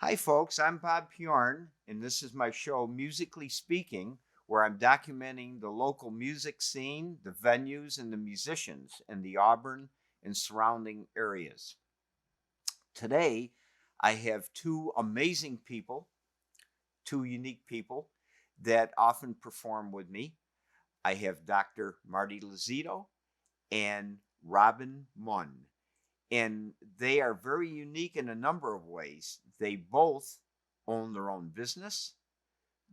Hi, folks. I'm Bob Piorun, and this is my show, Musically Speaking, where I'm documenting the local music scene, the venues, and the musicians in the Auburn and surrounding areas. Today, I have two amazing people, two unique people that often perform with me. I have Dr. Marty Losito and Robin Munn. And they are very unique in a number of ways. They both own their own business.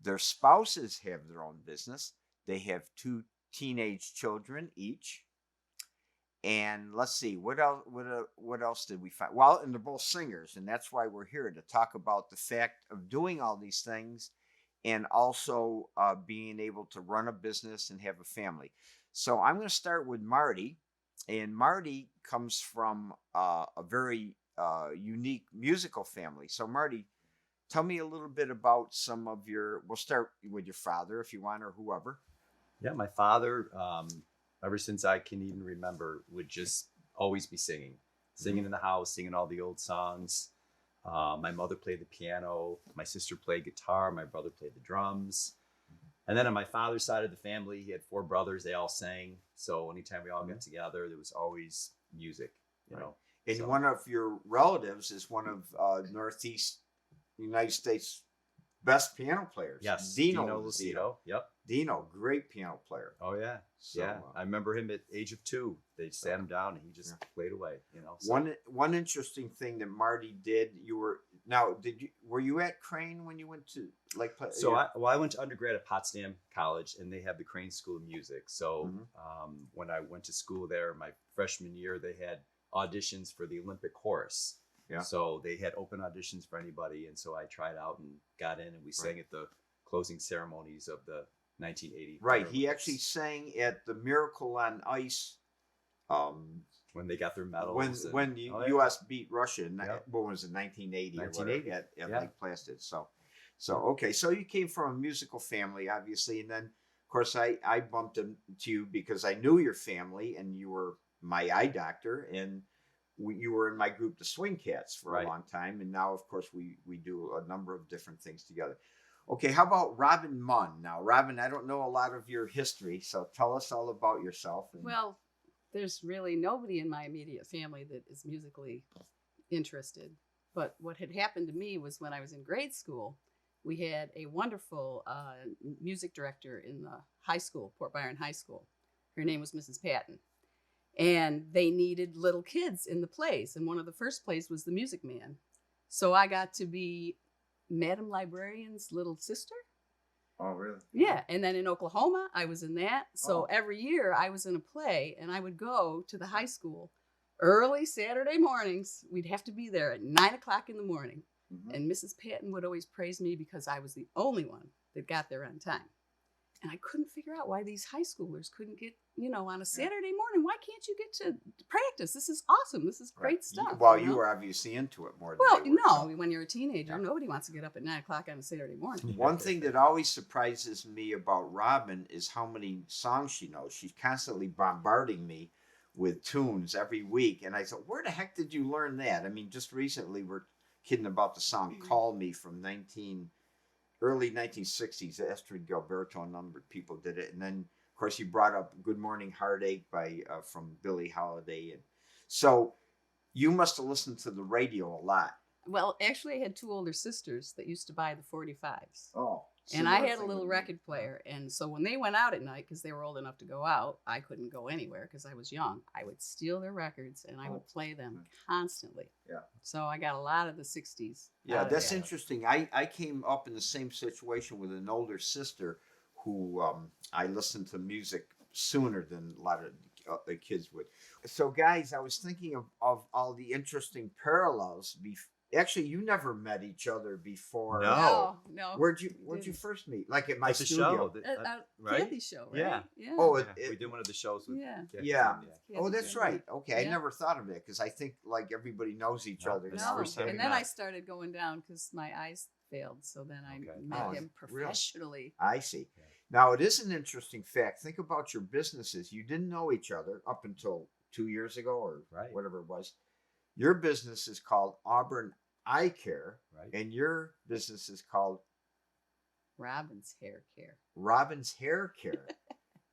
Their spouses have their own business. They have two teenage children each. And let's see, what else did we find? Well, and they're both singers, and that's why we're here to talk about the fact of doing all these things and also being able to run a business and have a family. So I'm going to start with Marty. And Marty comes from a very unique musical family. So, Marty, tell me a little bit about some of your. We'll start with your father, if you want, or whoever. Yeah, my father, ever since I can even remember, would just always be singing in the house, singing all the old songs. My mother played the piano. My sister played guitar. My brother played the drums. And then on my father's side of the family, he had four brothers. They all sang. So anytime we all got together, there was always music, you know. And so. one of your relatives is one of Northeast United States best piano players. Yes, Dino Losito. Yep. Dino, great piano player. Oh, yeah. So, yeah. I remember him at age of 2. They sat him down and he just played away, you know. So. One interesting thing that Marty did, were you at Crane when you went to So I went to undergrad at Potsdam College, and they have the Crane School of Music. So when I went to school there, my freshman year, they had auditions for the Olympic chorus. Yeah. So they had open auditions for anybody, and so I tried out and got in, and we sang at the closing ceremonies of the 1980. Right. He actually sang at the Miracle on Ice. When they got their medals. When the U.S. beat Russia, what was it, 1980? 1980 at Lake Placid. So okay. So you came from a musical family, obviously, and then of course I bumped into you because I knew your family, and you were my eye doctor, and you were in my group, the Swing Cats, for a long time, and now of course we do a number of different things together. Okay, how about Robin Munn? Now, Robin, I don't know a lot of your history, so tell us all about yourself. Well, there's really nobody in my immediate family that is musically interested. But what had happened to me was when I was in grade school, we had a wonderful music director in the high school, Port Byron High School. Her name was Mrs. Patton. And they needed little kids in the plays. And one of the first plays was The Music Man. So I got to be Madam Librarian's little sister. Oh, really? Yeah. And then in Oklahoma, I was in that. So every year I was in a play, and I would go to the high school early Saturday mornings. We'd have to be there at 9:00 in the morning. And Mrs. Patton would always praise me because I was the only one that got there on time. And I couldn't figure out why these high schoolers couldn't get, on a Saturday morning. Why can't you get to practice? This is awesome. This is great stuff. Well, you were obviously into it more than they were, when you're a teenager, nobody wants to get up at 9:00 on a Saturday morning. One thing that always surprises me about Robin is how many songs she knows. She's constantly bombarding me with tunes every week. And I thought, where the heck did you learn that? I mean, just recently we're kidding about the song Call Me from early 1960s. Astrid Gilberto, a number of people did it. And then, of course, you brought up Good Morning Heartache from Billie Holiday. And so you must have listened to the radio a lot. Well, actually, I had two older sisters that used to buy the 45s. Oh. And I had a little record player. And so when they went out at night, because they were old enough to go out, I couldn't go anywhere because I was young. I would steal their records and I would play them constantly. Yeah. So I got a lot of the 60s. Yeah, that's interesting. I came up in the same situation with an older sister who I listened to music sooner than a lot of the kids would. So, guys, I was thinking of all the interesting parallels. Actually, you never met each other before. No. Where'd you first meet? Like at my studio? Right? Kathy's show, right? Yeah. Oh, we did one of the shows with Yeah. Kathy Oh, that's did. right. Okay, I never thought of it because I think like everybody knows each other. No, and then I started going down because my eyes failed. So then I met him professionally. Really? I see. Yeah. Now, it is an interesting fact. Think about your businesses. You didn't know each other up until 2 years ago or whatever it was. Your business is called Auburn Eye Care, Right. and your business is called Robin's Hair Care. Robin's Hair Care.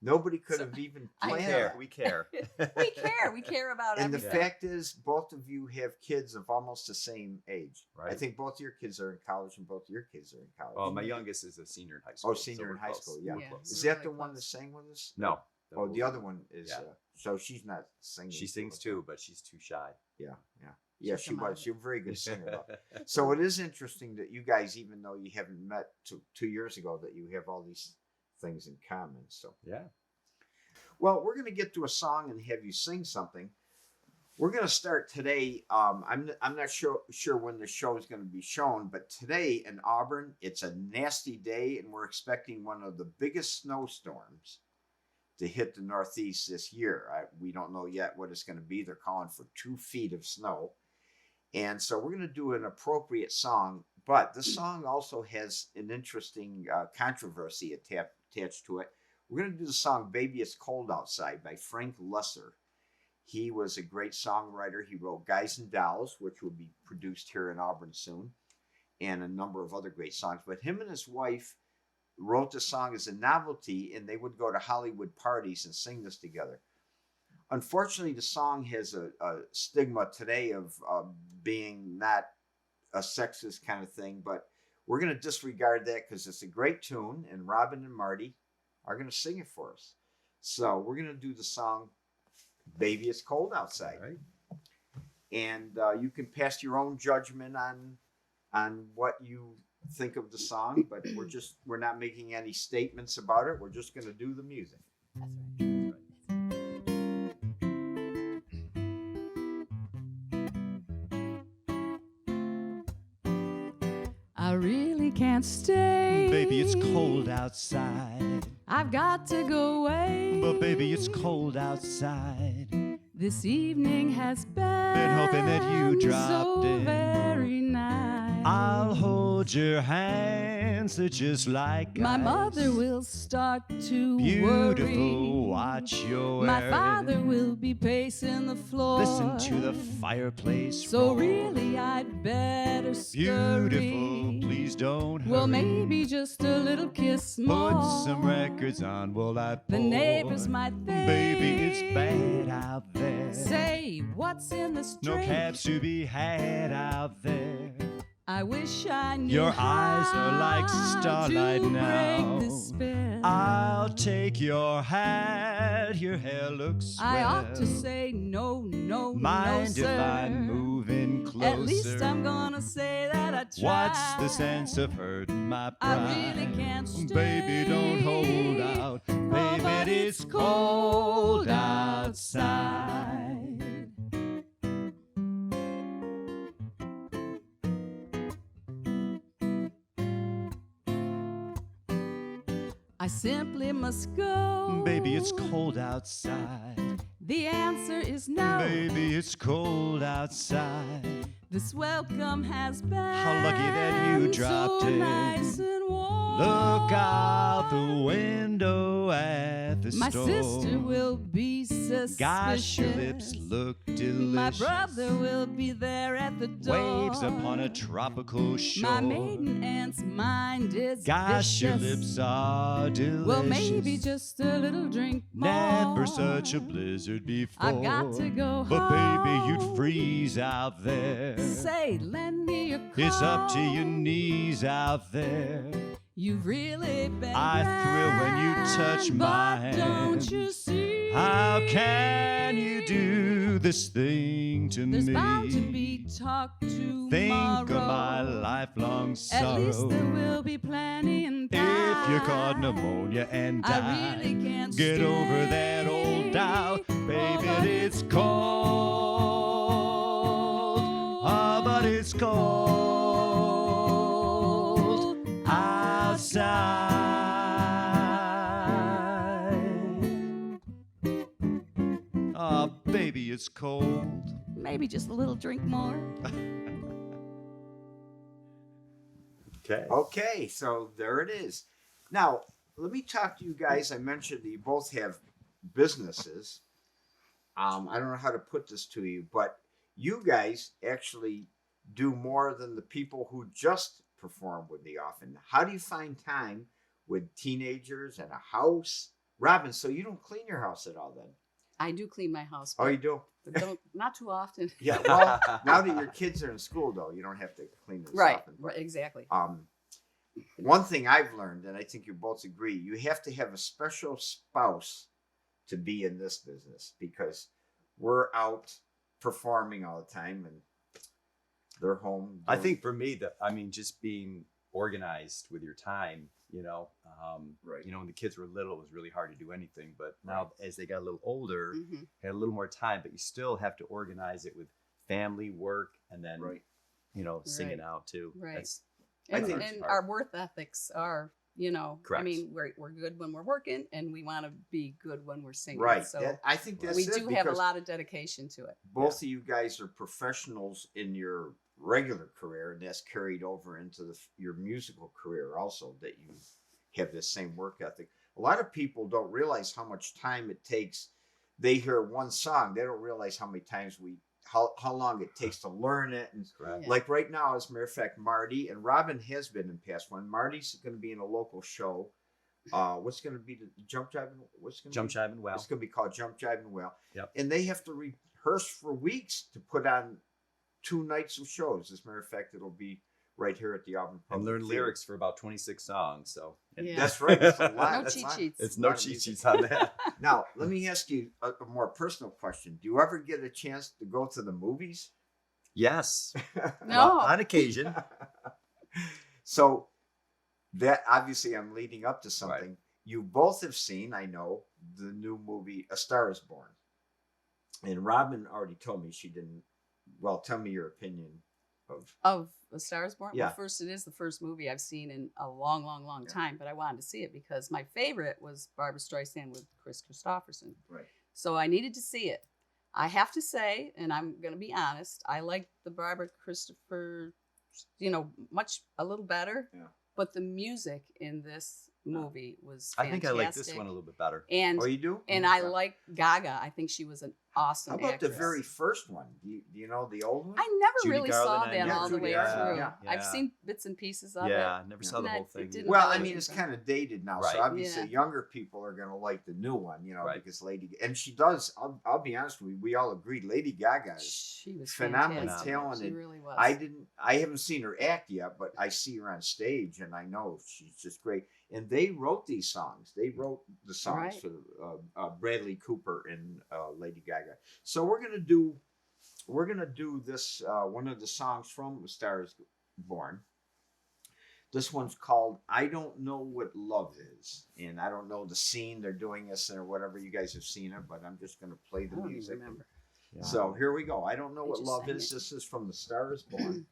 Nobody could have even I planned care. that. We care. We care. We care about And the everything. fact is, both of you have kids of almost the same age. I Right. think both of your kids are in college, and both of your kids are in college. Well, my youngest is a senior in high school. Oh, senior in we're high close. school, yeah. We're Yeah. close. Is We're that really the one close. that sang with us? No. Oh, the other one is. Yeah. So she's not singing. She sings too, but she's too shy. Yeah, yeah, yeah. She's She come out was. of She's a very good singer. Though. So it is interesting that you guys, even though you haven't met 2 years ago, that you have all these things in common. So. Yeah. Well, we're going to get to a song and have you sing something. We're going to start today. I'm not sure when the show is going to be shown, but today in Auburn, it's a nasty day, and we're expecting one of the biggest snowstorms to hit the Northeast this year. We don't know yet what it's going to be. They're calling for 2 feet of snow. And so we're going to do an appropriate song, but the song also has an interesting controversy attached to it. We're going to do the song Baby It's Cold Outside by Frank Lesser. He was a great songwriter. He wrote Guys and Dolls, which will be produced here in Auburn soon, and a number of other great songs. But him and his wife wrote the song as a novelty, and they would go to Hollywood parties and sing this together. Unfortunately, the song has a stigma today of being not a sexist kind of thing, but we're going to disregard that because it's a great tune, and Robin and Marty are going to sing it for us. So we're going to do the song Baby It's Cold Outside. All right. And you can pass your own judgment on what you think of the song, but we're not making any statements about it. We're just going to do the music. That's right. I really can't stay. Baby, it's cold outside. I've got to go away. But baby, it's cold outside. This evening has been hoping that you dropped so in. very nice. I'll hold your hands, they're just like My ice. mother will start to Beautiful, worry. watch your My wearing. father will be pacing the floor. Listen to the fireplace So roar. really I'd better scurry. Beautiful, please don't hurry. Well, maybe just a little kiss more. Put some records on while I pour. The neighbors might think. Baby, it's bad out there. Say, what's in this No drink? cabs to be had out there. I wish I knew Your eyes are like how starlight to now. break the spell. I'll take your hat, your hair looks swell. I ought to say no, no, Mind no, if sir. I'm moving closer? At least I'm gonna say that I tried. What's the sense of hurting my pride? I really can't stay. Baby, don't hold out. but Baby, it's cold outside. I simply must go. Baby, it's cold outside. The answer is no. Baby, it's cold outside. This welcome has been How lucky that you dropped so in. nice and warm. Look out the window at the My store. sister will be suspicious. Gosh, your lips look delicious. My brother will be there at the door. Waves upon a tropical shore. My maiden aunt's mind is Gosh, your vicious. lips are delicious. Well, maybe just a little drink more. Never such a blizzard before. I've got to go But baby, home. you'd freeze out there. Say, lend me your coat. It's up to your knees out there. You've really been I thrill when you touch grand, my but hand. Don't you see? How can you do this thing to There's me? bound to be talk tomorrow. Think of my lifelong sorrow. At least there will be plenty in If you caught pneumonia and died, I really can't get stay. over that old doubt, baby. but It's cold, ah, but it's cold outside. Ah, baby, it's cold. Maybe just a little drink more. Okay. Okay, so there it is. Now, let me talk to you guys. I mentioned that you both have businesses. I don't know how to put this to you, but you guys actually do more than the people who just perform with me often. How do you find time with teenagers and a house? Robin, so you don't clean your house at all then? I do clean my house. Oh, you do? But don't, not too often. Yeah, well, now that your kids are in school, though, you don't have to clean as Right, often. right, exactly. One thing I've learned, and I think you both agree, you have to have a special spouse to be in this business because we're out performing all the time and they're home. I think for me, just being organized with your time, Right. When the kids were little, it was really hard to do anything. But now, as they got a little older, Mhm. had a little more time, but you still have to organize it with family, work, and then, singing Right. out too. Right. That's, And, think it's and hard. our work ethics are, I Correct. mean, we're good when we're working, and we want to be good when we're singing. Right. So I think that's we it do have a because lot of dedication to it. both of you guys are professionals in your regular career, and that's carried over into your musical career also, that you have this same work ethic. A lot of people don't realize how much time it takes. They hear one song, they don't realize how many times how long it takes to learn it. And correct. Yeah. like right now, as a matter of fact, Marty and Robin has been in past one. Marty's going to be in a local show. What's going to be the Jump Jiving? What's going to Jump, jive, and well. It's going to be called Jump Jiving Well. Yep. And they have to rehearse for weeks to put on 2 nights of shows. As a matter of fact, it'll be right here at the Auburn And Public learn Theater. lyrics for about 26 songs. So Yeah. That's right. It's a lot. No That's cheat a lot. sheets. it's A no lot of cheat music. sheets on that. Now, let me ask you a more personal question. Do you ever get a chance to go to the movies? Yes. No. On occasion. So that obviously I'm leading up to something. You both have seen, I know, the new movie A Star Is Born. And Robin already told me she didn't. Well, tell me your opinion Of A Star Is Born? Yeah. Well, first, it is the first movie I've seen in a long, long, long time, but I wanted to see it because my favorite was Barbra Streisand with Chris Christopherson. Right. So I needed to see it. I have to say, and I'm going to be honest, I liked the Barbara Christopher, a little better. Yeah. But the music in this movie was I fantastic. think I like this one a little bit better. And Oh, you do? and I like Gaga. I think she was an awesome How about actress. the very first one? Do you know the old one? I never Judy really Garland saw and that all the Judy way Garland, through. yeah. I've Yeah. seen bits and pieces of it. Yeah, I never saw the And whole it thing. didn't Well, really I mean, it's impress- kind of dated now, Right. so obviously Yeah. younger people are going to like the new one, Right. because and she does. I'll be honest with you, we all agreed, Lady Gaga is She was phenomenal fantastic. talented. She really was. I haven't seen her act yet, but I see her on stage, and I know she's just great. And they wrote these songs. They wrote the songs Right. for Bradley Cooper and Lady Gaga. So we're gonna do this one of the songs from A Star Is Born. This one's called "I Don't Know What Love Is," and I don't know the scene they're doing this or whatever. You guys have seen it, but I'm just gonna play I the don't even music. remember. Yeah. So here we go. I don't know They what just love sang is. it. This is from The Star Is Born.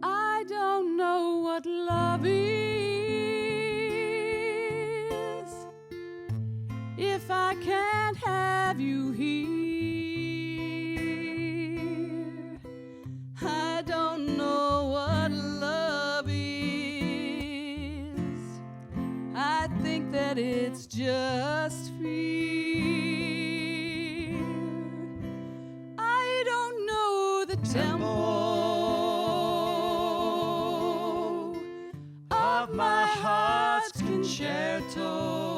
I don't know what love is. If I can't have you here, I don't know what love is. I think that it's just fear. I don't know the tempo of my heart's concerto.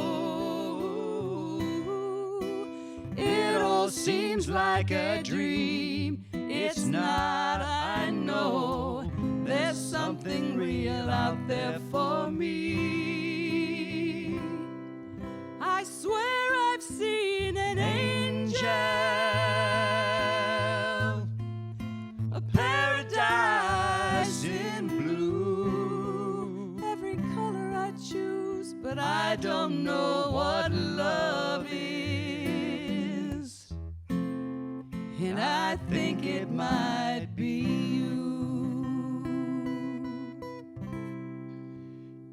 It all seems like a dream. It's not, I know. There's something real out there for me. I swear I've seen an angel, a paradise in blue. Every color I choose, but I don't know what love is. And I think it might be you.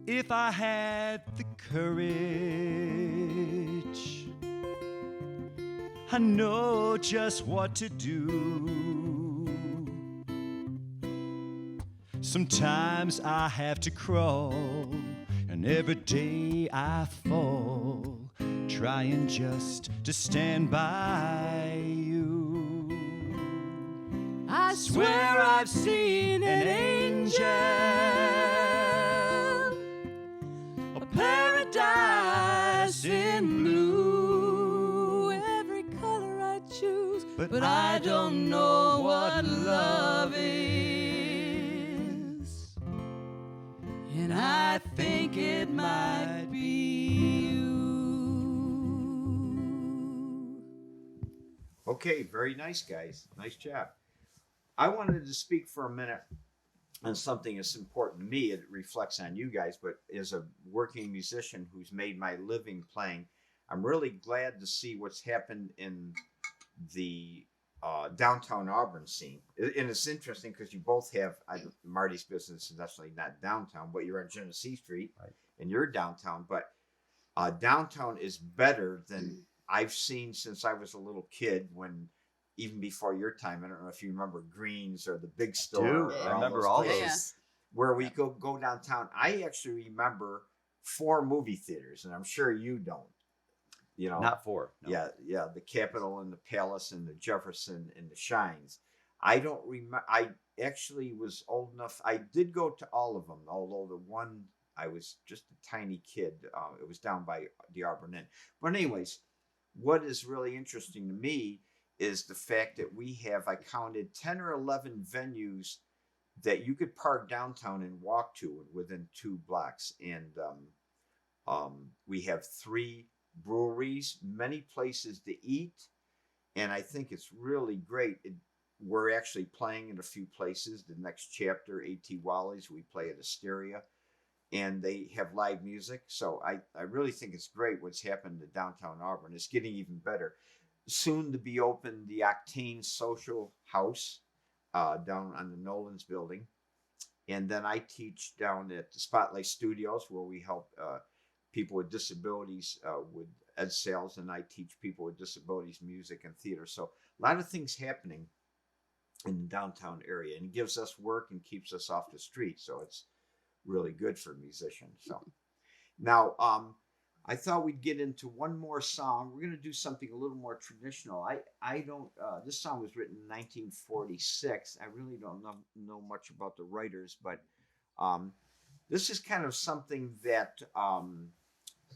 If I had the courage, I know just what to do. Sometimes I have to crawl, and every day I fall, trying just to stand by you. I swear I've seen an angel, a paradise in blue, every color I choose, but I don't know what love is, and I think it might be you. Okay, very nice, guys. Nice job. I wanted to speak for a minute on something that's important to me. It reflects on you guys, but as a working musician who's made my living playing, I'm really glad to see what's happened in the downtown Auburn scene. And it's interesting because you both have, Marty's business is definitely not downtown, but you're on Genesee Street, Right. And you're downtown. But downtown is better than I've seen since I was a little kid, when even before your time. I don't know if you remember Greens or the Big Store. Dude, or I remember all places those. where we go downtown. I actually remember 4 movie theaters, and I'm sure you don't. You know, Not 4. No. yeah, the Capitol and the Palace and the Jefferson and the Shines. I don't remember. I actually was old enough. I did go to all of them, although the one I was just a tiny kid. It was down by the Auburn Inn. But anyways, what is really interesting to me is the fact that we have, I counted 10 or 11 venues that you could park downtown and walk to within 2 blocks. And we have 3 breweries, many places to eat. And I think it's really great. We're actually playing in a few places. The next chapter, A.T. Wally's, we play at Asteria. And they have live music. So I really think it's great what's happened to downtown Auburn. It's getting even better. Soon to be open, the Octane Social House down on the Nolan's building. And then I teach down at the Spotlight Studios, where we help people with disabilities with ed sales, and I teach people with disabilities music and theater. So a lot of things happening in the downtown area, and it gives us work and keeps us off the street. So it's really good for musicians. So now I thought we'd get into one more song. We're going to do something a little more traditional. I don't, this song was written in 1946. I really don't know much about the writers, but this is kind of something that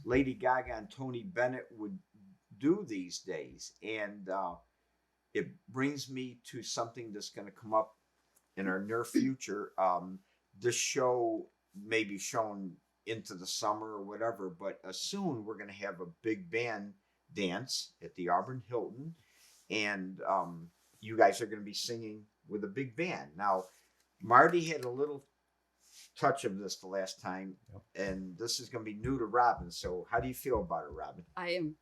Lady Gaga and Tony Bennett would do these days. And it brings me to something that's going to come up in our near future. This show may be shown into the summer or whatever, but soon we're going to have a big band dance at the Auburn Hilton, and you guys are going to be singing with a big band. Now, Marty had a little touch of this the last time, and this is going to be new to Robin. So how do you feel about it, Robin? I am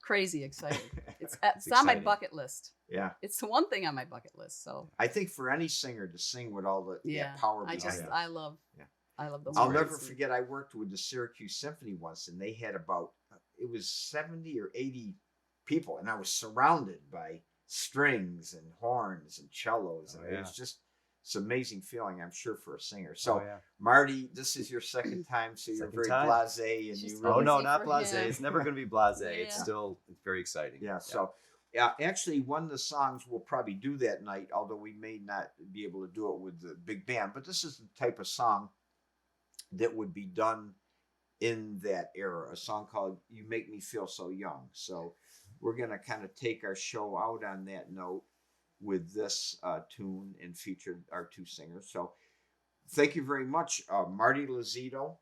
crazy excited. It's It's on my exciting. bucket list. Yeah. It's the one thing on my bucket list. So I think for any singer to sing with all the power I behind just it. I love the I'll words. never forget, I worked with the Syracuse Symphony once, and they had about, it was 70 or 80 people, and I was surrounded by strings and horns and cellos, and it was just, it's an amazing feeling, I'm sure, for a singer. So, Marty, this is your second time, so you're Second very time. blasé, and It's you just really... Oh no, Easy not for blasé. him. It's never going to be blasé. It's Yeah. still very exciting. Yeah, so actually one of the songs we'll probably do that night, although we may not be able to do it with the big band, but this is the type of song that would be done in that era, a song called You Make Me Feel So Young. So we're going to kind of take our show out on that note with this tune and feature our 2 singers. So thank you very much, Marty Losito,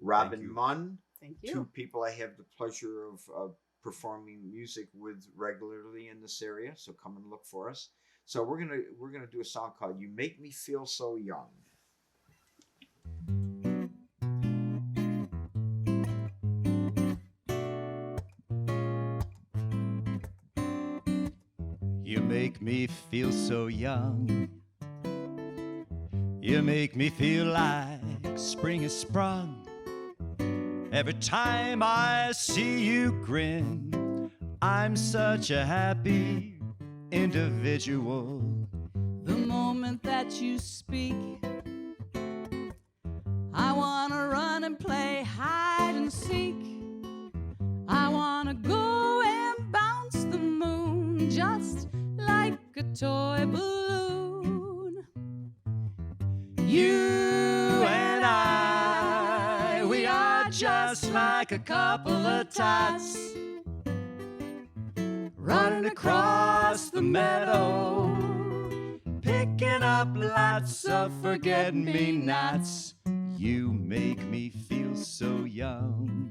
Robin you. Munn, Thank 2 you. people I have the pleasure of performing music with regularly in this area. So come and look for us. So we're gonna do a song called You Make Me Feel So Young. You make me feel so young. You make me feel like spring has sprung. Every time I see you grin, I'm such a happy individual. The moment that you speak, and play hide and seek. I wanna go and bounce the moon just like a toy balloon. You and I, we are just like a couple of tots running across the meadow, picking up lots of forget-me-nots. You make me feel so young.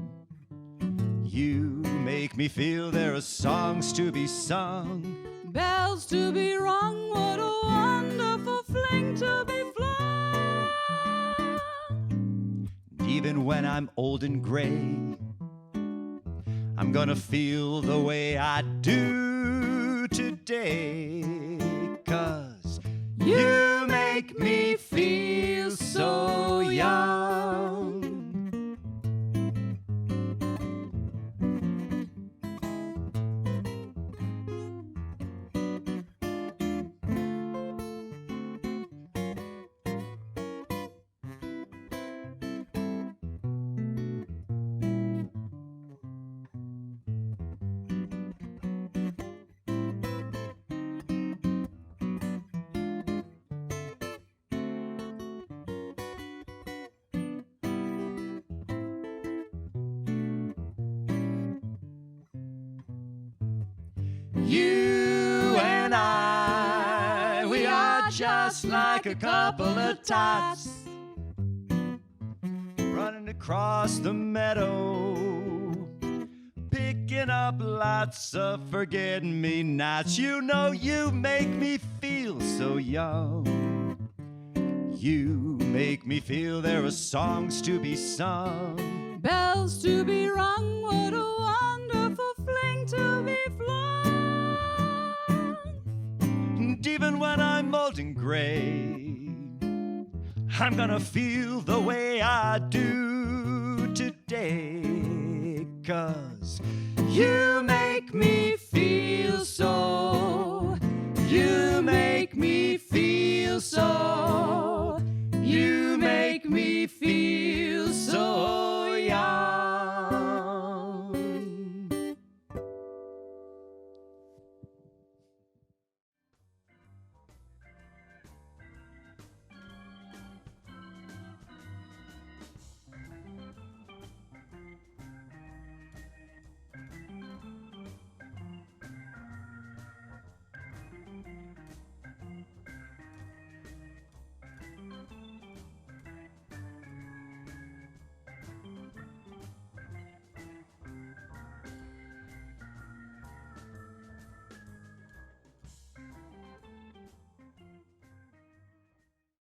You make me feel there are songs to be sung, Bells to be rung, what a wonderful fling to be flung. even when I'm old and gray. I'm gonna feel the way I do today, 'cause you make me feel so young. You and I, we are just like a couple of tots running across the meadow, picking up lots of forget-me-nots. You know you make me feel so young. You make me feel there are songs to be sung, Bells to be rung, what a wonderful fling to be flung. and even when I'm old and gray, I'm gonna feel the way I do today, 'cause you make me